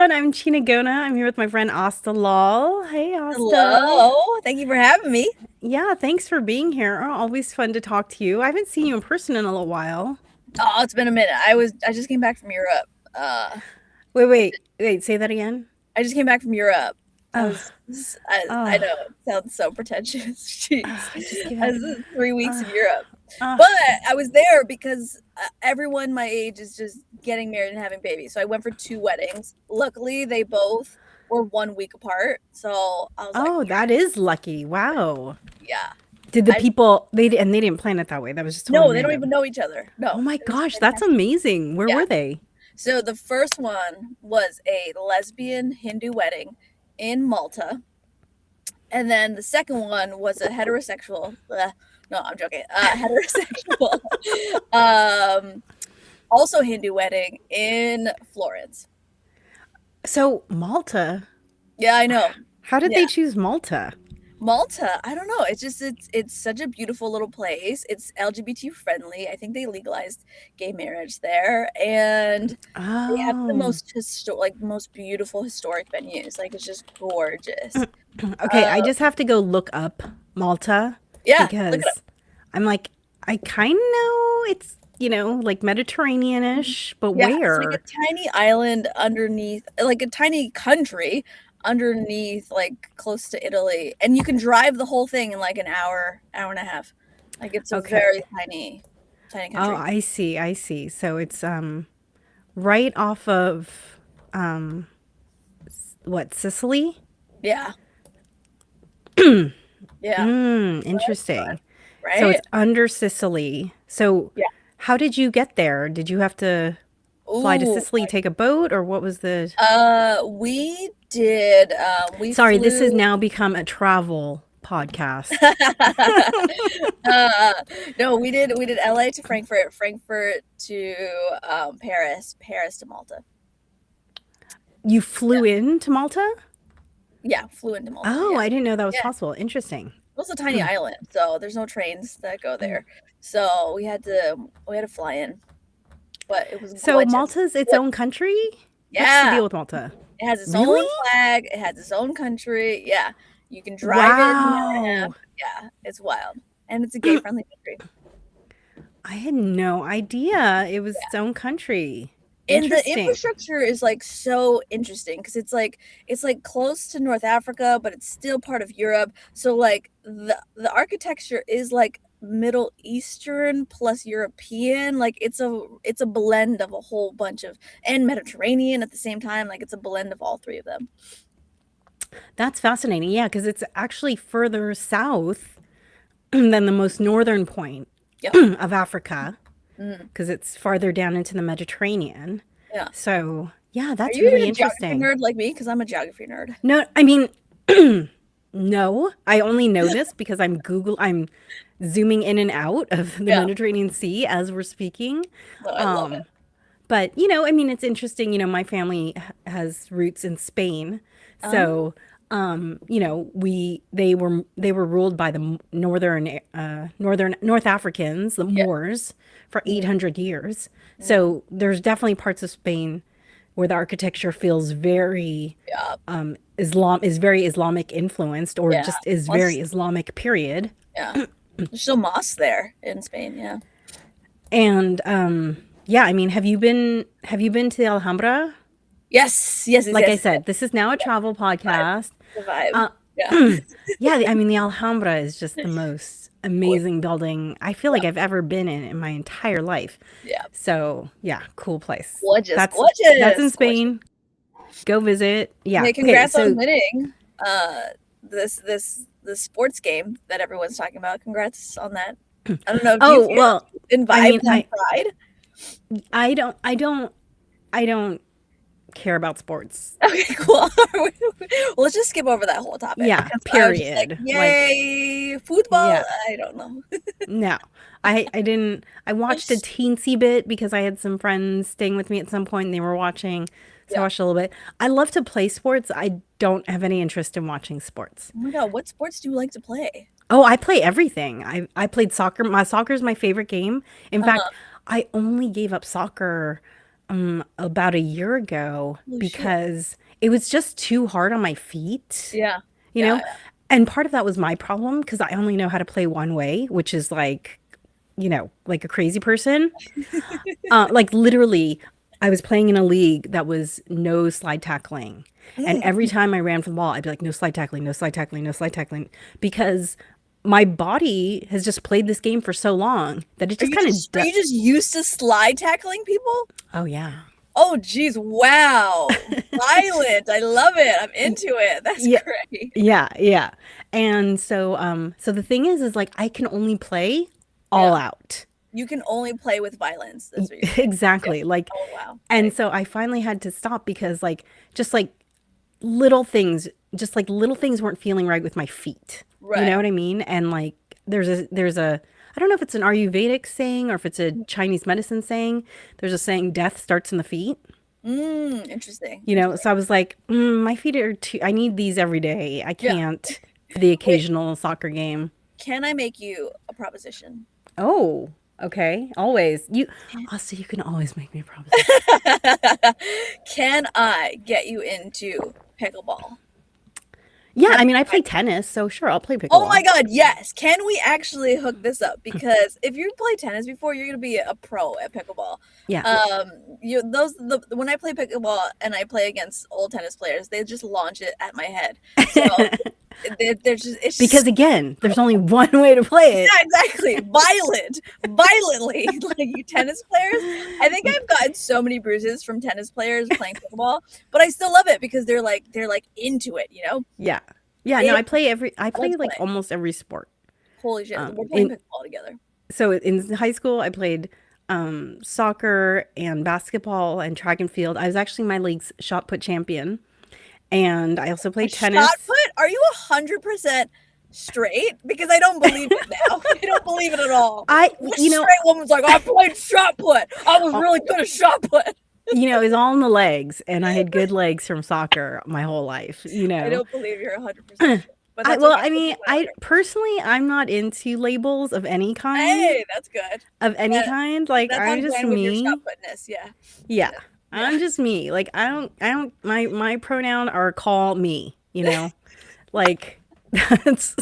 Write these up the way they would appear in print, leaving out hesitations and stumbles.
And I'm Chinagona. I'm here with my friend Aastha Lal. Hey, Aastha. Hello. Thank you for having me. Yeah, thanks for being here. Always fun to talk to you. I haven't seen you in person in a little while. Oh, it's been a minute. I just came back from Europe. Uh Wait. Say that again. I just came back from Europe. I Oh, was I oh, know it sounds so pretentious. Jeez. just give I it. was 3 weeks Uh, in Europe. uh, But I was there because everyone my age is just getting married and having babies. So I went for two weddings. Luckily, they both were 1 week apart. So I was like, oh, that is lucky. Wow. yeah. Did the I people and they didn't plan it that way. That was just totally No, they don't even random. know each other. Oh No. my It was gosh, that's fantastic. amazing. Where Yeah. were they? So the first one was a lesbian Hindu wedding in Malta, and then the second one was a heterosexual. No, I'm joking. Heterosexual, um, also Hindu wedding in Florence. So, Malta. Yeah, I know. How did Yeah, they choose Malta? Malta. I don't know. It's such a beautiful little place. It's LGBT friendly. I think they legalized gay marriage there, and they have the Oh. most most beautiful historic venues. Like it's just gorgeous. Okay, Uh, I just have to go look up Malta yeah, look it up. because I'm like, I kind of know it's, like Mediterranean-ish, but Yeah, it's like where? a tiny island underneath, like a tiny country underneath, like close to Italy, and you can drive the whole thing in like an hour, hour and a half. Like it's a Okay. very tiny, tiny Oh, country. I see. I see. So it's right off of what, Sicily? Yeah, yeah, that's fun, Interesting. So right? it's under Sicily. So Yeah. how did you get there? Did you have to fly to Ooh, Sicily, take a boat, or what was the we did. We Sorry, this has flew. now become a travel podcast. uh, no, we did LA to Frankfurt, Frankfurt to Paris, Paris to Malta. You Yeah, flew in to Malta? yeah, flew into Malta. Oh, Yeah, I didn't know that was yeah. possible. Interesting. It's a tiny island, so there's no trains that go there. So we had to fly in, but it was So gorgeous. Malta's its Gorgeous. own country? What's the Yeah, deal with Malta? it has its Really? own flag. It has its own country. Yeah, you can drive it in an hour and a half. Wow. Yeah, it's wild, and it's a gay-friendly country. I had no idea it was its own country. And the Interesting. infrastructure is like so interesting because it's like close to North Africa, but it's still part of Europe. So like the architecture is like Middle Eastern plus European. Like it's a blend of a whole bunch of, and Mediterranean at the same time. Like it's a blend of all three of them. That's fascinating. Yeah, because it's actually further south than the most northern point Yep. of Africa, Mm, because it's farther down into the Mediterranean. yeah. So, yeah, Are that's you really a geography interesting. nerd like me? Because I'm a geography nerd. No, I mean, no, I only know this because I'm zooming in and out of the Yeah. Mediterranean Sea as we're speaking. No, I love it. Um, but I mean, it's interesting. My family has roots in Spain, Oh, so they were ruled by the northern North Africans, the yeah. Moors, for Mm, 800 years. mm, So there's definitely parts of Spain where the architecture feels very yeah. very Islamic influenced, or Yeah. just is very Plus, Islamic, period. yeah. There's still mosques there in Spain. Yeah. And yeah, I mean, have you been to the Alhambra? Yes, yes, yes, Like I yes. said, this is now a travel Vibe, podcast. the vibe. Uh, Yeah. yeah, I mean, the Alhambra is just the most Gorgeous. amazing building I feel Yeah, like I've ever been in my entire life. yeah. So yeah, cool place. Gorgeous, That's in gorgeous, gorgeous. Spain. Go visit. Yeah. Hey, Okay. congrats on So winning uh this sports game that everyone's talking about. Congrats on that. I don't know, do you oh feel well, in I vibes mean, on pride? I don't care about sports. Okay, cool. Well, let's just skip over that whole topic Yeah, because I was just like, period. Like, yay, football. yeah, I don't know. no. I didn't I watched a teensy bit because I had some friends staying with me at some point and they were watching. So I Yeah. watched a little bit. I love to play sports. I don't have any interest in watching sports. Oh my God, what sports do you like to play? Oh, I play everything. I played soccer. My soccer is my favorite game. In fact, Uh-huh. I only gave up soccer. about a year ago Holy shit. because it was just too hard on my feet, Yeah. you Yeah. know? And part of that was my problem because I only know how to play one way, which is like, like a crazy person. Like literally, I was playing in a league that was no slide tackling. And every Mm. time I ran for the ball, I'd be like, no slide tackling, no slide tackling, no slide tackling. Because my body has just played this game for so long that it Are just you kind just are of, you just used to slide tackling people? oh, yeah. Oh, geez. Wow. Violent. I love it. I'm into it. That's Yeah. great. Yeah. Yeah. And so the thing is like I can only play all Yeah. out. You can only play with violence. That's what you're saying. Yeah. Exactly. Like, Oh, wow. and Right. so I finally had to stop because just like little things, just like little things weren't feeling right with my feet. You know Right. what I mean? And like there's a I don't know if it's an Ayurvedic saying or if it's a Chinese medicine saying. There's a saying death starts in the feet. Interesting. So I was like, my feet are too, I need these every day. I Yeah. can't for the Wait, occasional soccer game. can I make you a proposition? Oh, okay. Always. Also, you can always make me a proposition. Can I get you into pickleball? Yeah, Can I mean, I I play tennis, so sure, I'll play Oh my pickleball. God, yes. Can we actually hook this up? Because if you play tennis before, you're gonna be a pro at pickleball. Yeah. When I play pickleball and I play against old tennis players, they just launch it at my head. So they're just it's Because just again, there's only one way to play yeah, it. exactly. Violently. Like you tennis players. I think I've gotten so many bruises from tennis players playing pickleball, but I still love it because they're like into it, you know? Yeah. Yeah, no, It I play Let's like play. almost every sport. Holy shit. We're playing In pickleball together. So in high school, I played soccer and basketball and track and field. I was actually my league's shot put champion, and I also A played shot tennis. put? Are you 100% straight? Because I don't believe it now. I don't believe it at all. I, This you know, straight woman's like, I played shot put. I was uh, really good at shot put. it's all in the legs, and I had good legs from soccer my whole life. I don't believe you're 100% straight. But that's Well, okay. I We'll mean, take whatever. I'm not into labels of any kind. Hey, that's good. Of any That, kind, like that's I'm on just brand with your shot me. putness. Yeah. Yeah, Yeah. I'm just me. Like my pronoun are call me. Like that's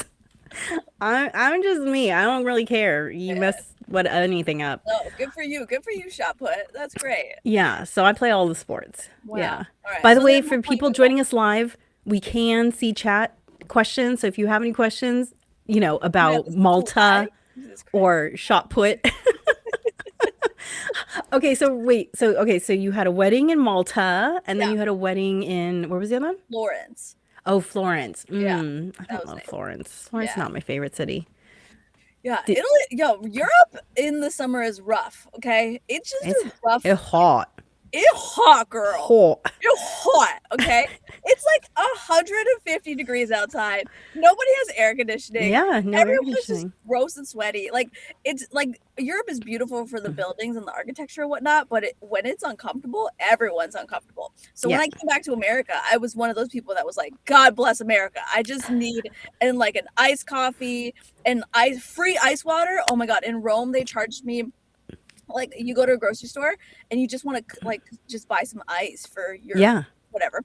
I'm just me. I don't really care. You Yeah. mess what anything up. No, good for you. Good for you, shot put. That's great. Yeah, so I play all the sports. Wow. Yeah. All right. By the So way, then we're for playing people pickleball. joining us live, we can see chat questions. So if you have any questions, I'm gonna have about this whole live. Malta Jesus Christ. or shot put. Okay, so wait. So you had a wedding in Malta and then Yeah. you had a wedding in where was the other one? Lawrence. Oh, Florence. Yeah. I That don't was know nice. Florence. Florence is Yeah. not my favorite city. Yeah, Did, Italy, yo, Europe in the summer is rough, okay? It's just it's a rough, it's hot. it's hot, girl. Hot. It's hot, okay? It's like 150 degrees outside. Nobody has air conditioning. Yeah, no air Everyone's just conditioning. gross and sweaty. Like it's like Europe is beautiful for the buildings and the architecture and whatnot, but when it's uncomfortable, everyone's uncomfortable. So when Yeah. I came back to America, I was one of those people that was like, God bless America. I just need and like an iced coffee and free ice water. Oh my God! In Rome, they charged me like you go to a grocery store and you just want to like just buy some ice for your Yeah. whatever,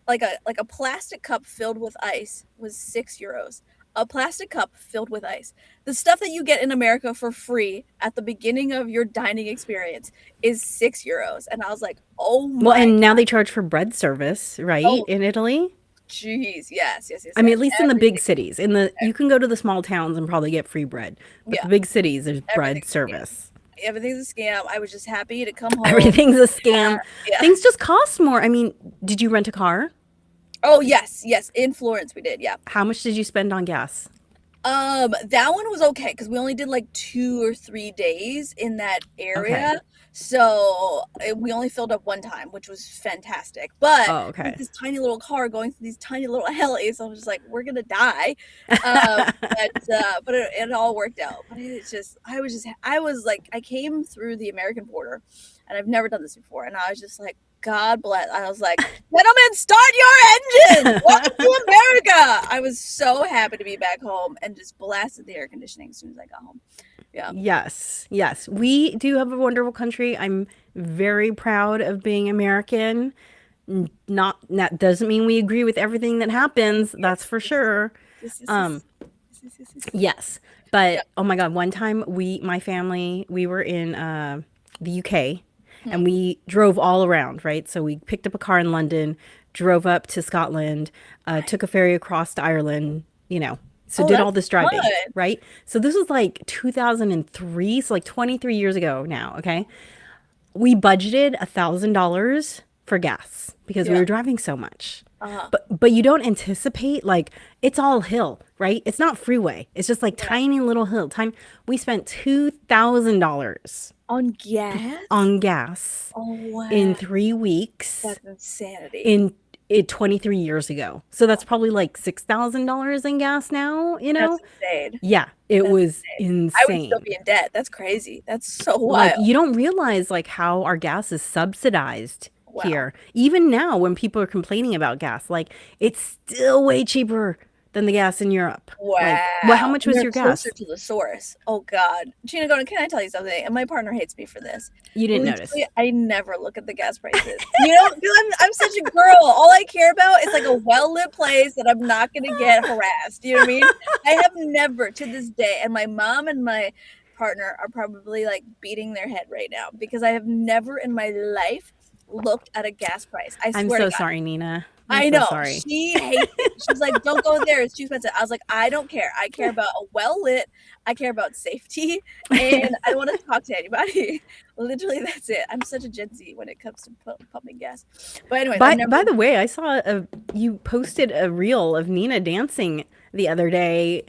like a plastic cup filled with ice was 6 euros. A plastic cup filled with ice. The stuff that you get in America for free at the beginning of your dining experience is 6 euros, and I was like, oh Well, my, and now they charge for bread service, right? oh In Italy? jeez, yes, yes, yes, I mean, yes, at least in the big everything, cities. You can go to the small towns and probably get free bread. But yeah, the big cities, there's bread everything's a scam. service. Everything's a scam. I was just happy to come home. Everything's a scam. Yeah. Things just cost more. I mean, did you rent a car? Oh yes, yes. In Florence, we did. Yeah. How much did you spend on gas? That one was okay because we only did like 2 or 3 days in that Okay. area. So we only filled up one time, which was fantastic. But Oh, with okay. this tiny little car going through these tiny little alleys, I was just like, we're gonna die. But it all worked out. But it's just, I was like, I came through the American border, and I've never done this before, and I was just like, God bless. I was like, gentlemen, start your engines. Welcome to America. I was so happy to be back home and just blasted the air conditioning as soon as I got home. Yeah. Yes, yes. We do have a wonderful country. I'm very proud of being American. Not that doesn't mean we agree with everything that happens, that's Yes, for yes, sure. yes, yes, Um, yes, yes, yes, yes, yes. yes, Yeah. but oh my God, one time my family, we were in the UK Hmm. and we drove all around, right? So we picked up a car in London, drove up to Scotland, Nice. took a ferry across to Ireland, you know, so Oh, did all that's this fun. driving, right? So this was like 2003, so like 23 years ago now, okay? We budgeted $1,000 for gas because we Yeah. were driving so much. Uh-huh. But you don't anticipate like it's all hill, right? It's not freeway. It's just like Yeah. tiny little hill. Time we spent $2,000 On gas? on gas Oh, in wow. 3 weeks That's insanity. in it 23 years ago. So that's probably like $6,000 in gas now, you That's know? insane. Yeah, it That's was insane. I would still insane. be in debt. That's crazy. That's so Like wild. you don't realize like how our gas is subsidized Wow. here. Even now when people are complaining about gas, like it's still way cheaper than the gas in Europe. Like, well, how Wow. much And was they're your closer gas? to the source. Oh God. Chinagona, can I tell you something? And my partner hates me for this. You didn't notice. Literally, I never look at the gas prices. You know, because I'm such a girl. All I care about is like a well-lit place that I'm not gonna get harassed. You know what I mean? I have never to this day, and my mom and my partner are probably like beating their head right now because I have never in my life looked at a gas price. I I'm swear to so God. sorry, Nina. I'm I so know. sorry. She hates it. She's like, don't go there. It's too expensive. I was like, I don't care. I care about a well lit. I care about safety. And I don't want to talk to anybody. Literally, that's it. I'm such a Gen Z when it comes to pumping gas. But anyways, I've never. By the way, I saw you posted a reel of Nina dancing the other day,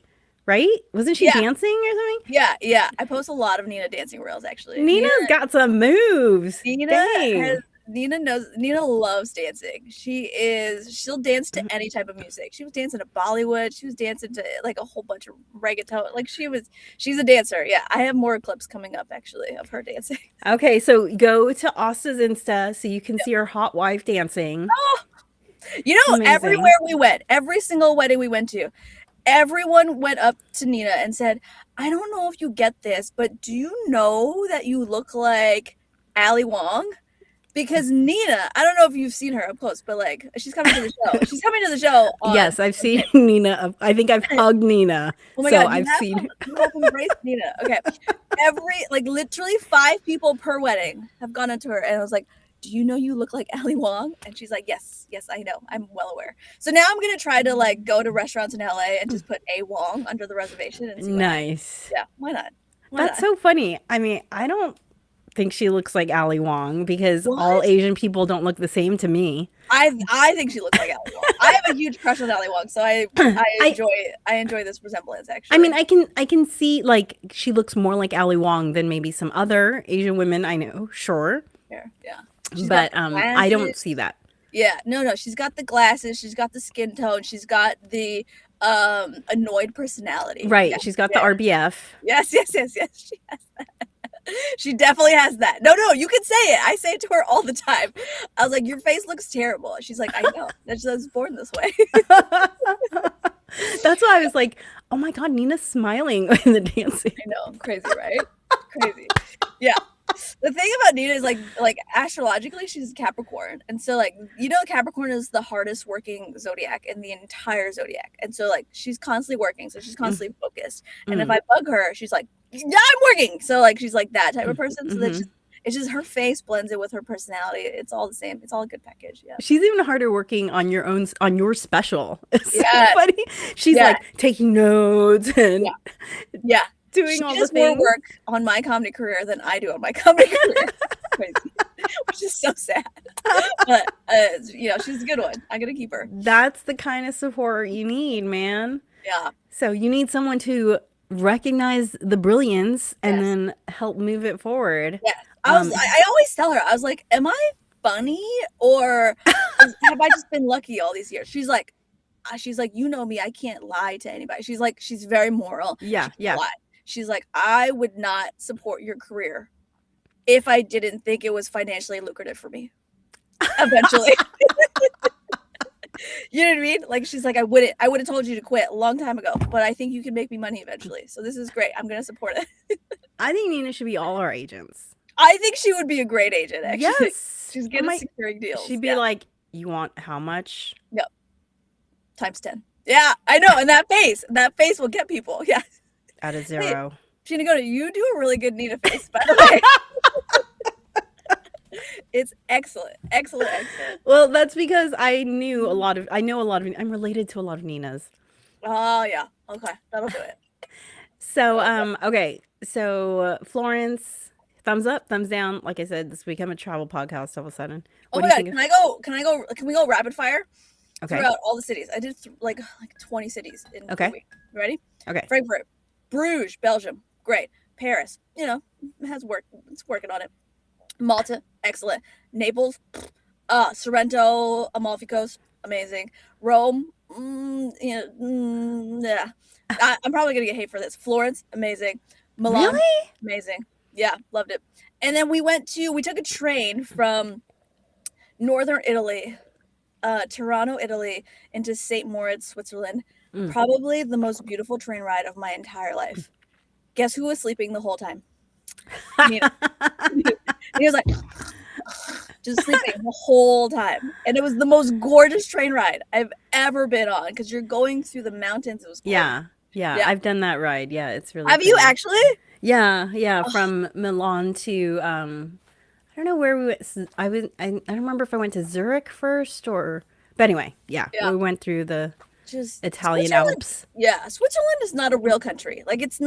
right? Wasn't she Yeah, dancing or something? yeah, yeah. I post a lot of Nina dancing reels actually. Nina's got some moves. Nina has Dang. Nina loves dancing. She'll dance to any type of music. She was dancing to Bollywood. She was dancing to like a whole bunch of reggaeton. Like she's a dancer. Yeah. I have more clips coming up actually of her dancing. Okay, so go to Aastha's Insta so you can Yeah. see her hot wife dancing. Oh, It's amazing. everywhere we went, every single wedding we went to, everyone went up to Nina and said, I don't know if you get this, but do you know that you look like Ali Wong? Because Nina, I don't know if you've seen her up close, but like she's coming to the show. She's coming to the show on. Yes, I've seen Nina. I think I've hugged Nina. Oh my So God, I've seen. you have embraced Nina. Okay. Like literally 5 people per wedding have gone up to her and I was like, do you know you look like Ali Wong? And she's like, yes, yes, I know. I'm well aware. So now I'm gonna try to like go to restaurants in LA and just put A Wong under the reservation and see what happens. Nice. Yeah, why not? Why That's not? so funny. I mean, I don't think she looks like Ali Wong because all What? Asian people don't look the same to me. I think she looks like Ali Wong. I have a huge crush on Ali Wong, so I I enjoy this resemblance I mean, actually. I can see like she looks more like Ali Wong than maybe some other Asian women I know, sure, Here, yeah. She's got but the I don't glasses. see that. Yeah, no, she's got the glasses, she's got the skin tone, she's got the annoyed personality. Right, Yes, she's got the yes, RBF. yes, yes, yes, yes. She has that. She definitely has that. No, no, you can say it. I say it to her all the time. I was like, your face looks terrible. She's like, I know. That's just I was born this way. That's why I was like, "Oh my God, Nina's smiling in the dancing." I know, crazy, right? Crazy. Yeah. The thing about Nina is like astrologically she's Capricorn. And so like Capricorn is the hardest working zodiac in the entire zodiac. And so like she's constantly working, so she's Mm, constantly focused. And if mm, I bug her, she's like, yeah, I'm working. So like she's like that type of person. So mhm. it's just her face blends in with her personality. It's all the same. It's all a good package. Yeah. She's even harder working on your special. It's so Yeah. funny. She's Yeah. like taking notes and Yeah. Yeah. doing She all the does more things. work on my comedy career than I do on my comedy career. Crazy. Which is so sad. But she's a good one. I'm gonna keep her. That's the kind of support you need, man. Yeah. So you need someone to recognize the brilliance and Yes. then help move it forward. Yes. Um, I always tell her, I was like, am I funny or have I just been lucky all these years? She's like, you know me, I can't lie to anybody. She's like, she's very moral. yeah, She can't yeah. lie. She's like, I would not support your career if I didn't think it was financially lucrative for me. Eventually. You know what I mean? Like she's like, I would have told you to quit a long time ago, but I think you can make me money eventually. So this is great. I'm gonna support it. I think Nina should be all our agents. I think she would be a great agent, actually. Yes. She's Oh good at my, securing deals. she'd be Yeah. like, you want how much? Yep. Times 10. Yeah, I know. And that face will get people. Yeah. Out of Hey, zero. Chinagona, you do a really good Nina face, by the way. It's excellent. Excellent, excellent. Well, that's because I know a lot of, I'm related to a lot of Ninas. Oh, yeah. Okay. That'll do it. So, That'll do it. okay. So, Florence, thumbs up, thumbs down. Like I said, this become a travel podcast all of a sudden. Oh What do my you God. think? Can we go rapid fire Okay. throughout all the cities? I did like 20 cities in a Okay. week. You ready? Okay. Frankfurt, Bruges, Belgium. Great. Paris, has work. It's working on it. Malta, excellent. Naples, Sorrento, Amalfi Coast, amazing. Rome, yeah. I'm probably gonna get hate for this. Florence, amazing. Milan, Really? amazing. Yeah, loved it. And then we took a train from northern Italy, Tirano, Italy, into St. Moritz, Switzerland. Mm. Probably the most beautiful train ride of my entire life. Guess who was sleeping the whole time? Me. He was like just sleeping the whole time, and it was the most gorgeous train ride I've ever been on because you're going through the mountains. It was gorgeous. Yeah. I've done that ride. Yeah, it's really Have you pretty. actually? Yeah, from Milan to I don't know where we went. I don't remember if I went to Zurich first but anyway, yeah. We went through the Just Italian Alps. Yeah, Switzerland is not a real country. Like it's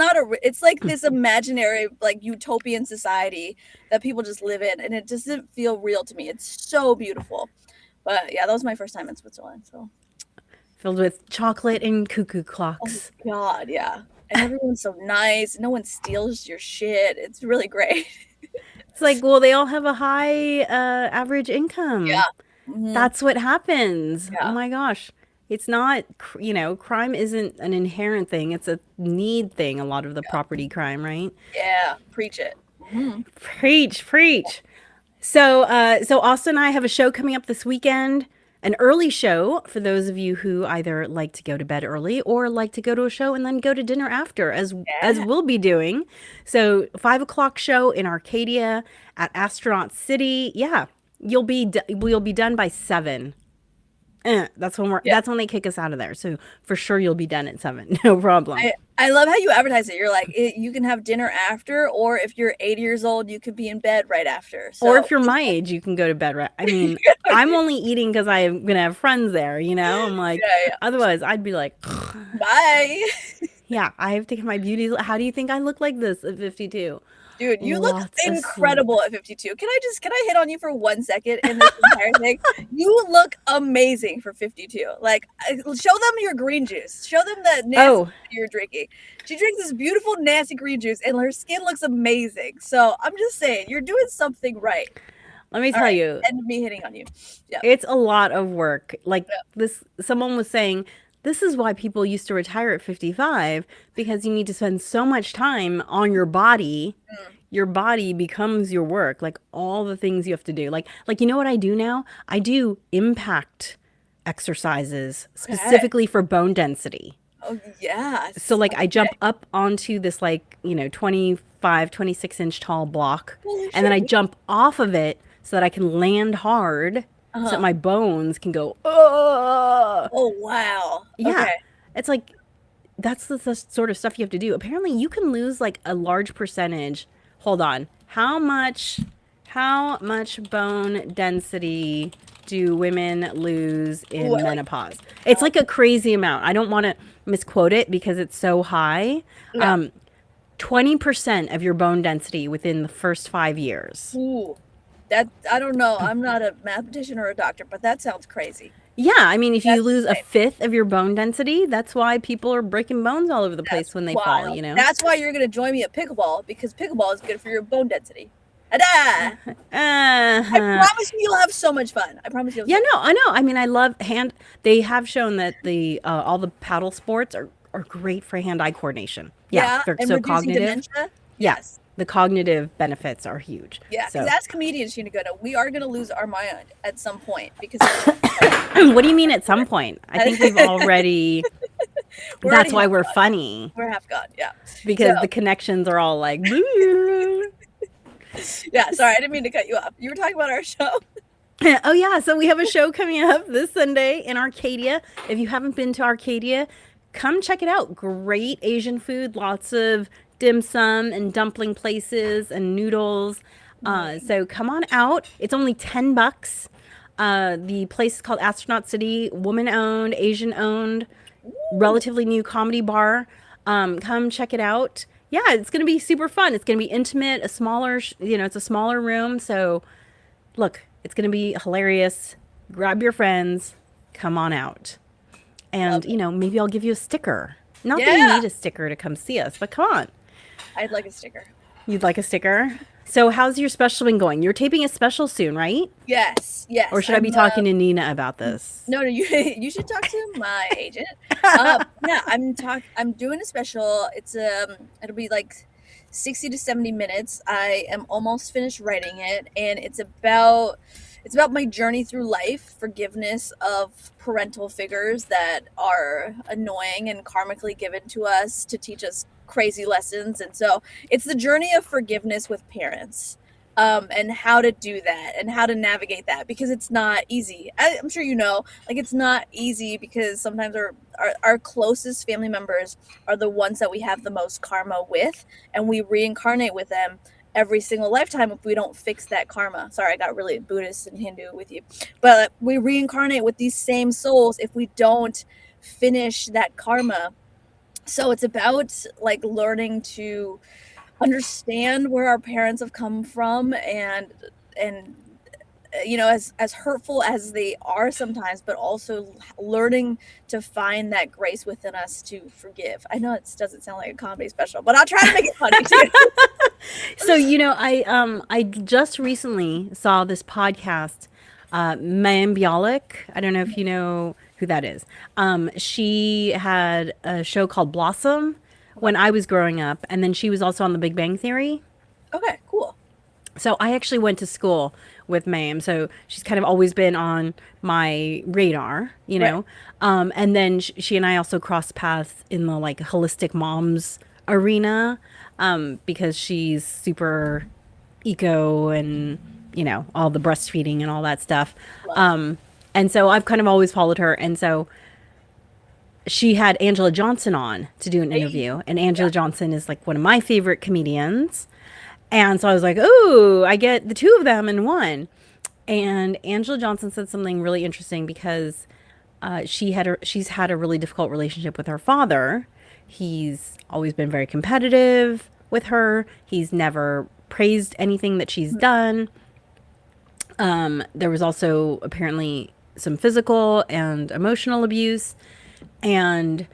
like this imaginary like utopian society that people just live in, and it doesn't feel real to me. It's so beautiful. But yeah, that was my first time in Switzerland. So Filled with chocolate and cuckoo clocks. oh God, yeah. And everyone's so nice. No one steals your shit. It's really great. It's like, well, they all have a high average income. Yeah. Mhm. That's what happens. Yeah. Oh my gosh. It's not, crime isn't an inherent thing. It's a need thing, a lot of the property crime, right? Yeah, preach it. Mhm. Preach. So Aastha and I have a show coming up this weekend, an early show for those of you who either like to go to bed early or like to go to a show and then go to dinner after, as we'll be doing. So 5 o'clock show in Arcadia at Astronaut City. Yeah, we'll be done by 7. That's when they kick us out of there. So for sure you'll be done at 7. No problem. I love how you advertise it. You're like, you can have dinner after, or if you're 80 years old, you could be in bed right after. So. Or if you're my age, you can go to bed. Right? I mean, I'm only eating because I'm gonna have friends there. I'm like, otherwise I'd be like, bye. Yeah, I have to get my beauty. How do you think I look like this at 52? Dude, you look Lots of incredible at 52. Can I hit on you for 1 second in this entire thing? You look amazing for 52. Like, show them your green juice. Show them the nasty you're drinking. She drinks this beautiful, nasty green juice, and her skin looks amazing. So I'm just saying, you're doing something right. Let me tell you. And me hitting on you. Yeah. It's a lot of work. Like this, someone was saying, this is why people used to retire at 55, because you need to spend so much time on your body. Your body becomes your work. Like all the things you have to do. Like you know what I do now? I do impact exercises specifically for bone density. Oh, yes. So like I jump up onto this 25, 26 inch tall block, and then I jump off of it so that I can land hard. So that my bones can go, oh wow. Yeah. Okay. It's like, that's the sort of stuff you have to do. Apparently you can lose like a large percentage. Hold on. How much bone density do women lose in menopause? It's like a crazy amount. I don't want to misquote it because it's so high. 20% of your bone density within the first 5 years. Ooh. That, I don't know. I'm not a mathematician or a doctor, but that sounds crazy. Yeah, I mean, if you lose a fifth of your bone density, that's why people are breaking bones all over the place when they fall, That's why you're going to join me at pickleball, because pickleball is good for your bone density. I promise you, you'll have so much fun. I promise you. Yeah, no, I know. I mean, I love they have shown that all the paddle sports are great for hand-eye coordination. Yeah, they're so cognitive. Dementia? Yes. The cognitive benefits are huge. Yeah, because as comedians, Chinagona, we are going to lose our mind at some point because. What do you mean at some point? I think we've already. That's why we're funny. We're half gone, yeah. Because the connections are all like. Yeah, sorry, I didn't mean to cut you off. You were talking about our show. Oh yeah, so we have a show coming up this Sunday in Arcadia. If you haven't been to Arcadia, come check it out. Great Asian food, lots of dim sum and dumpling places and noodles. Nice. So come on out. It's only $10. The place is called Astronaut City, woman owned, Asian owned, Ooh, relatively new comedy bar. Come check it out. Yeah, it's gonna be super fun. It's gonna be intimate, a smaller, it's a smaller room. So look, it's going to be hilarious. Grab your friends, come on out. love And, it. maybe I'll give you a sticker. Not that you Yeah, need a sticker to come see us, but come on. I'd like a sticker. You'd like a sticker? So, how's your special been going? You're taping a special soon, right? Yes, Or yes. should I be talking to Nina about this? No, no, you you should talk to my agent. Yeah, I'm doing a special. It'll be like 60 to 70 minutes. I am almost finished writing it, and it's about my journey through life, forgiveness of parental figures that are annoying and karmically given to us to teach us crazy lessons. And so it's the journey of forgiveness with parents, and how to do that and how to navigate that, because it's not easy. I'm sure you know, like, it's not easy because sometimes our closest family members are the ones that we have the most karma with, and we reincarnate with them every single lifetime if we don't fix that karma. Sorry, I got really Buddhist and Hindu with you. But we reincarnate with these same souls if we don't finish that karma. So it's about like learning to understand where our parents have come from, and as hurtful as they are sometimes, but also learning to find that grace within us to forgive. I know it doesn't sound like a comedy special, but I'll try to make it funny too. So, I just recently saw this podcast, Mayim Bialik. I don't know if you know who that is. She had a show called Blossom Okay. when I was growing up, and then she was also on The Big Bang Theory. Okay, cool. So I actually went to school with Mayim, so she's kind of always been on my radar, Right. And then she and I also crossed paths in the like holistic moms arena, because she's super eco and all the breastfeeding and all that stuff. Love. And so I've kind of always followed her, and so she had Angela Johnson on to do an Hey, interview, and yeah. Angela Johnson is like one of my favorite comedians. And so I was like, "Ooh, I get the two of them in one." And Angela Johnson said something really interesting because she's had a really difficult relationship with her father. He's always been very competitive with her. He's never praised anything that she's done. There was also apparently some physical and emotional abuse. And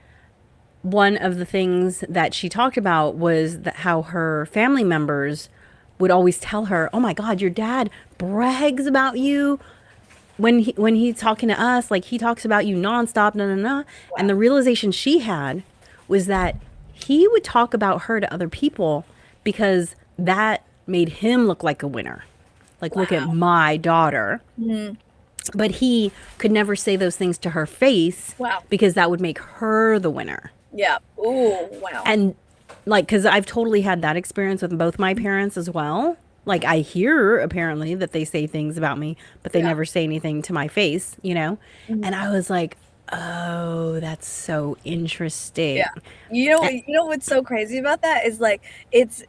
one of the things that she talked about was that how her family members would always tell her, "Oh my God, your dad brags about you when he's talking to us. Like he talks about you nonstop, no, no, no." And Wow. the realization she had was that he would talk about her to other people because that made him look like a winner. Like, look at Wow. my daughter. Mhm. But he could never say those things to her face Wow. because that would make her the winner. Yeah. Ooh, wow. And like, because I've totally had that experience with both my parents as well. Like, I hear apparently that they say things about me, but they Yeah. never say anything to my face. Mhm. And I was like, oh, that's so interesting. Yeah. You know, Eh, you know what's so crazy about that is like it's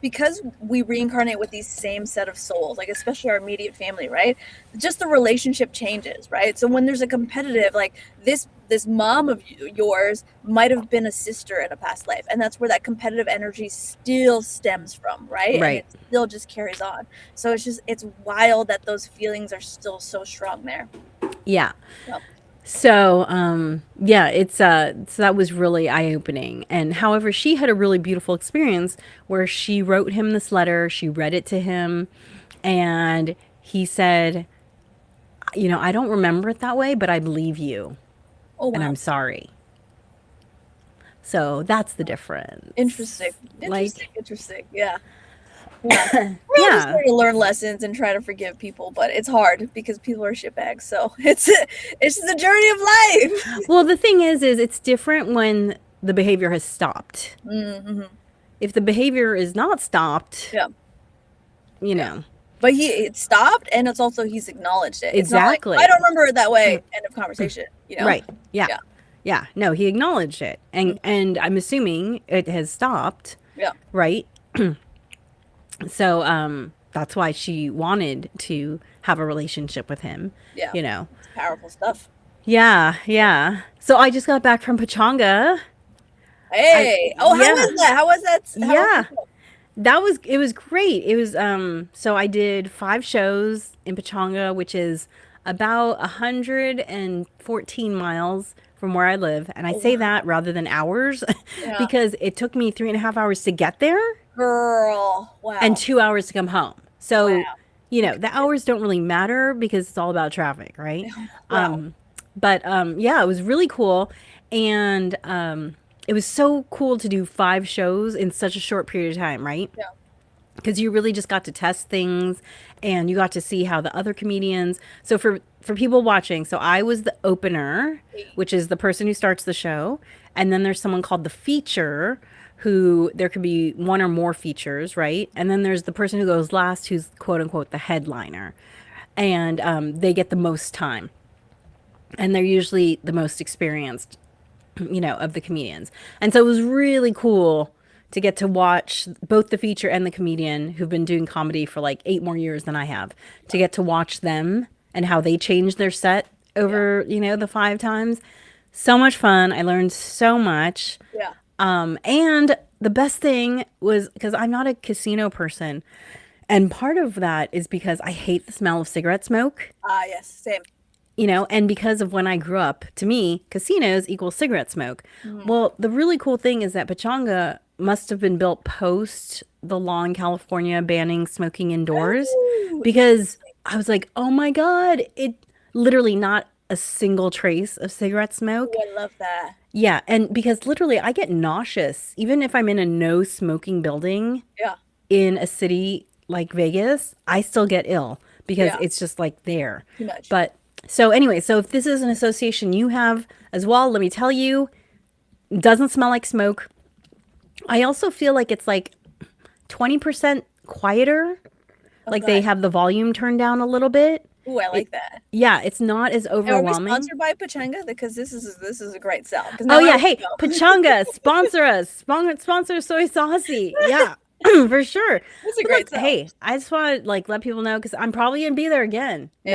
because we reincarnate with these same set of souls, like especially our immediate family, right? Just the relationship changes, right? So when there's a competitive, like this mom of yours might have been a sister in a past life, and that's where that competitive energy still stems from, right? And Right. it still just carries on. So it's wild that those feelings are still so strong there. Yeah. Yep. So, yeah, so that was really eye-opening. And however, she had a really beautiful experience where she wrote him this letter, she read it to him, and he said, "I don't remember it that way, but I believe you, Oh and wow. I'm sorry." So that's the difference. Interesting. Interesting. Like, Interesting. Yeah. Yeah. We're all just yeah. there to learn lessons and try to forgive people, but it's hard because people are shitbags. So it's the journey of life. Well, the thing is it's different when the behavior has stopped. Mm-hmm. If the behavior is not stopped, Yeah. you Yeah. know. But it stopped, and it's also he's acknowledged it. It's not like, I Exactly. don't remember it that way, end of conversation, you know? Right. Yeah. Yeah. Yeah. No, he acknowledged it. Mhm. And I'm assuming it has stopped, Yeah. right? So that's why she wanted to have a relationship with him, Yeah. you know. It's powerful stuff. Yeah, yeah. So I just got back from Pachanga. Hey. Oh, how Yeah. was that? How was that? How was Yeah. the show? It was great. It was so I did 5 shows in Pachanga, which is about 114 miles from where I live. And I Oh, say wow. that rather than hours Yeah. because it took me 3.5 hours to get there Girl. and Wow. 2 hours to come home. So, Wow. you You know, the hours don't really matter because it's all about traffic, right? wow. Yeah, it was really cool. And it was so cool to do 5 shows in such a short period of time, right? Yeah. Because you really just got to test things and you got to see how the other comedians. So for people watching, so I was the opener, Hey. which is the person who starts the show, and then there's someone called the feature, who there could be one or more features, right? And then there's the person who goes last, who's quote unquote the headliner, and they get the most time, and they're usually the most experienced, you know, of the comedians. And so it was really cool to get to watch both the feature and the comedian who've been doing comedy for like 8 more years than I have, to get to watch them and how they changed their set Yeah. over, you know, the 5 times. So much fun. I learned so much. Yeah. And the best thing was because I'm not a casino person. And part of that is because I hate the smell of cigarette smoke, Ah, yes. Same. you know, and because of when I grew up, to me, casinos equal cigarette smoke. Mhm. Well, the really cool thing is that Pachanga must have been built post the law in California banning smoking indoors, Oh, because I was like, oh my God, it literally not a single trace of cigarette ooh, smoke. I love that. Yeah. And because literally I get nauseous, even if I'm in a no smoking building Yeah. in a city like Vegas, I still get ill because Yeah. it's just like there. Too much. But so anyway, so if this is an association you have as well, let me tell you, it doesn't smell like smoke. I also feel like it's like 20% quieter. Like they Okay. have the volume turned down a little bit. Ooh, I It, like that. yeah, it's not as And are we overwhelming. sponsored by Pachanga? Because this is a great sell. Because Oh now I yeah, want hey, to go. Pachanga, sponsor us. Sponsor Soy Saucy. Yeah. For sure. It's a But great look, sell. hey, I just want to like let people know because I'm probably gonna be there again. Hey.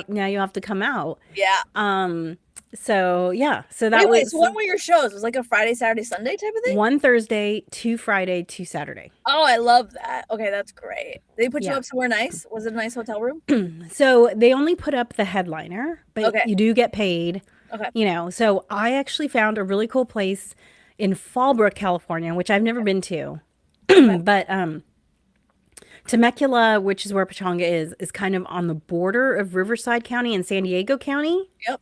Now you have to come out. Yeah. So yeah, so that Wait. was So when were your shows? It was like a Friday, Saturday, Sunday type of thing? one Thursday, two Friday, two Saturday. Oh, I love that. Okay, that's great. They put you Yeah. up somewhere nice? Was it a nice hotel room? So they only put up the headliner, but Okay. you do get paid, Okay. you know. So I actually found a really cool place in Fallbrook, California, which I've never been to. Okay. But Temecula, which is where Pachanga is kind of on the border of Riverside County and San Diego County. Yep.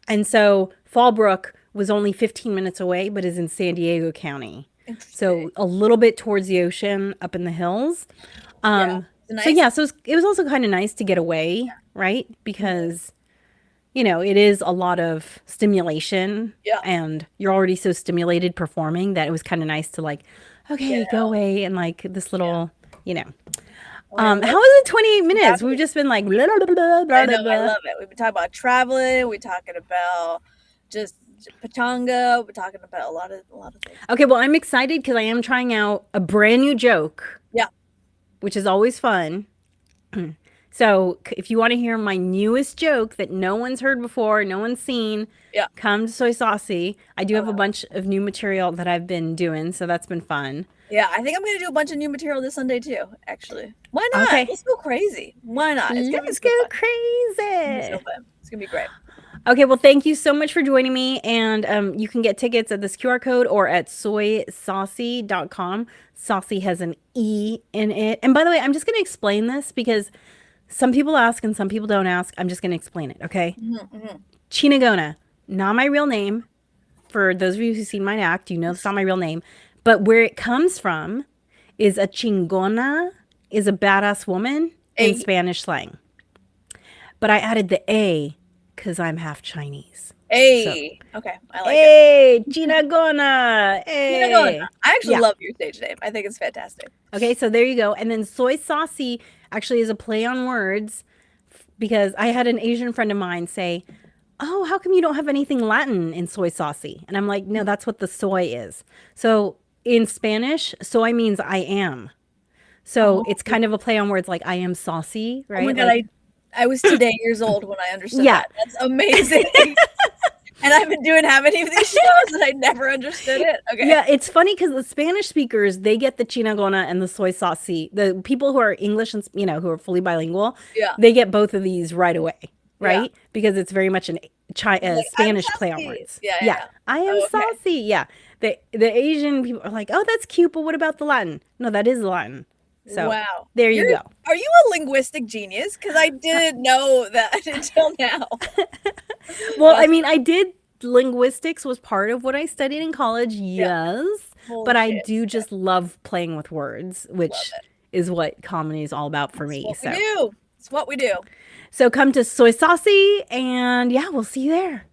And so Fallbrook was only 15 minutes away, but is in San Diego County. Interesting. So a little bit towards the ocean up in the hills. Yeah. Is it So nice? yeah, so it was also kind of nice to get away, right? Because, you know, it is a lot of stimulation Yeah. and you're already so stimulated performing that it was kind of nice to like, okay, Get go out. away and like this little, you know. Oh, I love How is it 28 minutes? traveling. We've just been like blah, blah, blah, blah, I blah, know, I blah. love it. We've been talking about traveling. We're talking about just Pachanga. We're talking about a lot of things. Okay, well, I'm excited because I am trying out a brand new joke, Yeah. which is always fun. So if you want to hear my newest joke that no one's heard before, no one's seen, Yeah. come to Soy Saucy. I do have a Okay. bunch of new material that I've been doing, so that's been fun. Yeah, I think I'm gonna do a bunch of new material this Sunday too, actually. Why not? Okay, Let's go crazy. Why not? It's gonna be let's so go fun. It's gonna be so crazy. fun. It's gonna be great. Okay, well, thank you so much for joining me. And you can get tickets at this QR code or at soysaucy.com. Saucy has an E in it. And by the way, I'm just going to explain this because some people ask and some people don't ask. I'm just going to explain it, okay? Chinagona, not my real name. For those of you who've seen my act, you know it's not my real name. But where it comes from is a chingona is a badass woman in A. Spanish slang. But I added the A because I'm half Chinese. So, Hey, okay, I like it. hey, Chinagona, Chinagona. hey. I actually Yeah. love your stage name. I think it's fantastic. Okay, so there you go. And then soy saucy actually is a play on words because I had an Asian friend of mine say, "Oh, how come you don't have anything Latin in soy saucy?" And I'm like, "No, that's what the soy is." So in Spanish, soy means I am. So Oh, it's kind of a play on words like I am saucy, oh my right? God, Like, I was today years old when I understood yeah. that. That's amazing. And I've been doing how many of these shows and I never understood it. Okay. Yeah, it's funny because the Spanish speakers, they get the chinagona and the soy saucy. The people who are English and, who are fully bilingual, Yeah. they get both of these right away, Yeah. right? Because it's very much It's a like, I'm Spanish play on saucy. words. Yeah, yeah, Yeah, yeah. I am Oh, okay. saucy. Yeah. The Asian people are like, "Oh, that's cute, but what about the Latin?" No, that is Latin. So, Wow. there you go. Are you a linguistic genius? Because I didn't know that until now. Well, I That's mean, I did linguistics was part of what I studied in college, yeah. yes, Holy but I shit. do Yeah, just love playing with words, love which it. is what comedy is all about for It's me. what we do. It's what we do. So come to Soy Saucy and yeah, we'll see you there.